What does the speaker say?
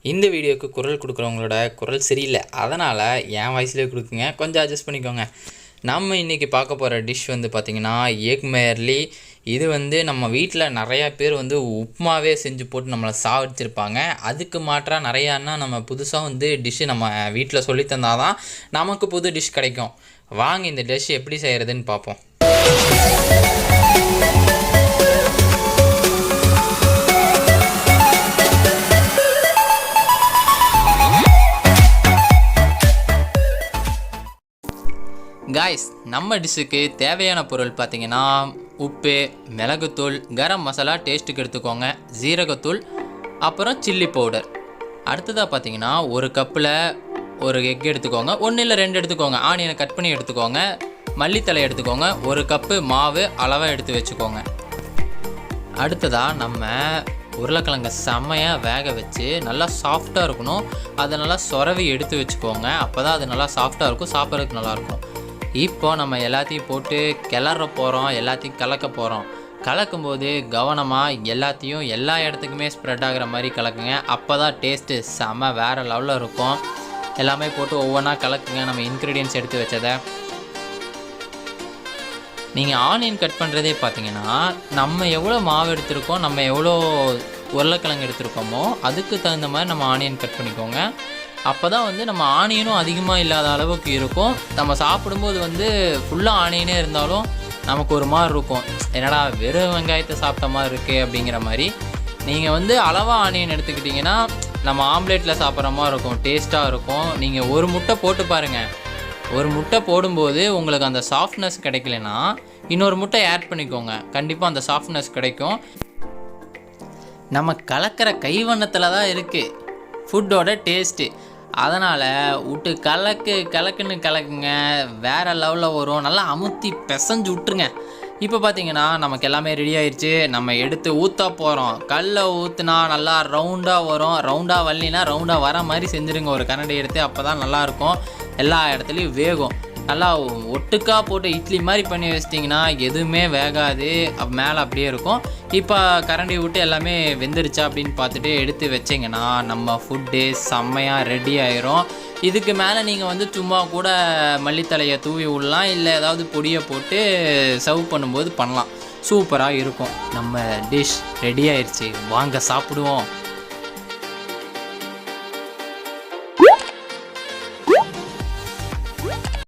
இந்த வீடியோக்கு குரல் கொடுக்குறவங்களோட குரல் சரியில்லை, அதனால் என் வாய்ஸ்லேயே கொடுக்குங்க, கொஞ்சம் அட்ஜஸ்ட் பண்ணிக்கோங்க. நம்ம இன்றைக்கி பார்க்க போகிற டிஷ் வந்து பார்த்திங்கன்னா எக் மேர்லி. இது வந்து நம்ம வீட்டில் நிறையா பேர் வந்து உப்புமாவே செஞ்சு போட்டு நம்மளை சாவடிச்சிருப்பாங்க. அதுக்கு மாற்றாக நிறையான்னா நம்ம புதுசாக வந்து டிஷ்ஷு நம்ம வீட்டில் சொல்லி தந்தால் தான் நமக்கு புது டிஷ் கிடைக்கும். வாங்க இந்த டிஷ் எப்படி செய்கிறதுன்னு பார்ப்போம். காய்ஸ், நம்ம டிஷ்ஷுக்கு தேவையான பொருள் பார்த்திங்கன்னா உப்பு, மிளகுத்தூள், கரம் மசாலா டேஸ்ட்டுக்கு எடுத்துக்கோங்க, ஜீரகத்தூள், அப்புறம் சில்லி பவுடர். அடுத்ததாக பார்த்திங்கன்னா ஒரு கப்பில் ஒரு எக் எடுத்துக்கோங்க, 1 இல்லை 2 எடுத்துக்கோங்க. ஆனியனை கட் பண்ணி எடுத்துக்கோங்க, மல்லித்தலை எடுத்துக்கோங்க, ஒரு கப்பு மாவு அளவாக எடுத்து வச்சுக்கோங்க. அடுத்ததாக நம்ம உருளைக்கிழங்க செம்மையாக வேக வச்சு நல்லா சாஃப்டாக இருக்கணும், அதை நல்லா சொரவி எடுத்து வச்சுக்கோங்க. அப்போ தான் அது நல்லா சாஃப்டாக இருக்கும், சாப்பிட்றதுக்கு நல்லாயிருக்கும். இப்போ நம்ம எல்லாத்தையும் போட்டு கிளற போகிறோம், எல்லாத்தையும் கலக்க போகிறோம். கலக்கும்போது கவனமாக எல்லாத்தையும் எல்லா இடத்துக்குமே ஸ்ப்ரெட் ஆகிற மாதிரி கலக்குங்க. அப்போ தான் டேஸ்ட்டு செம்ம வேறு லெவலில் இருக்கும். எல்லாமே போட்டு ஒவ்வொன்றா கலக்குங்க. நம்ம இன்க்ரீடியன்ட்ஸ் எடுத்து வச்சதை நீங்கள் ஆனியன் கட் பண்ணுறதே பார்த்தீங்கன்னா நம்ம எவ்வளோ மாவு எடுத்துருக்கோம், நம்ம எவ்வளோ உருளைக்கிழங்கு எடுத்துருக்கோமோ அதுக்கு தகுந்த மாதிரி நம்ம ஆனியன் கட் பண்ணிக்கோங்க. அப்போ தான் வந்து நம்ம ஆனியனும் அதிகமாக இல்லாத அளவுக்கு இருக்கும். நம்ம சாப்பிடும்போது வந்து ஃபுல்லாக ஆனியனே இருந்தாலும் நமக்கு ஒரு மாதிரி இருக்கும், என்னடா வெறும் வெங்காயத்தை சாப்பிட்ட மாதிரி இருக்குது அப்படிங்கிற மாதிரி. நீங்கள் வந்து அளவாக ஆனியன் எடுத்துக்கிட்டிங்கன்னா நம்ம ஆம்லேட்டில் சாப்பிட்ற மாதிரி இருக்கும், டேஸ்ட்டாக இருக்கும். நீங்கள் ஒரு முட்டை போட்டு பாருங்கள், ஒரு முட்டை போடும்போது உங்களுக்கு அந்த சாஃப்ட்னஸ் கிடைக்கலனா இன்னொரு முட்டை ஆட் பண்ணிக்கோங்க, கண்டிப்பாக அந்த சாஃப்ட்னஸ் கிடைக்கும். நம்ம கலக்கிற கைவண்ணத்தில் தான் இருக்குது ஃபுட்டோட டேஸ்ட்டு. அதனால் விட்டு கலக்குன்னு கலக்குங்க, வேறு லெவலில் வரும். நல்லா அமுத்தி பிசைஞ்சு விட்டுருங்க. இப்போ பார்த்தீங்கன்னா நமக்கு எல்லாமே ரெடி ஆயிடுச்சு. நம்ம எடுத்து ஊற்ற போகிறோம். கல்லை ஊற்றுனா நல்லா ரவுண்டாக வரும், ரவுண்டாக வரலினா ரவுண்டாக வர மாதிரி செஞ்சுருங்க ஒரு கரண்டி எடுத்து. அப்போ தான் நல்லாயிருக்கும், எல்லா இடத்துலையும் வேகும். நல்லா ஒட்டுக்காக போட்டு இட்லி மாதிரி பண்ணி வச்சிட்டிங்கன்னா எதுவுமே வேகாது, மேலே அப்படியே இருக்கும். இப்போ கரண்டி விட்டு எல்லாமே வெந்துருச்சா அப்படின்னு பார்த்துட்டு எடுத்து வச்சிங்கன்னா நம்ம ஃபுட்டு செம்மையாக ரெடி ஆயிரும். இதுக்கு மேலே நீங்கள் வந்து சும்மா கூட மல்லித்தலையை தூவி விடலாம், இல்லை ஏதாவது பொடியை போட்டு சர்வ் பண்ணும்போது பண்ணலாம், சூப்பராக இருக்கும். நம்ம டிஷ் ரெடி ஆயிடுச்சு, வாங்க சாப்பிடுவோம்.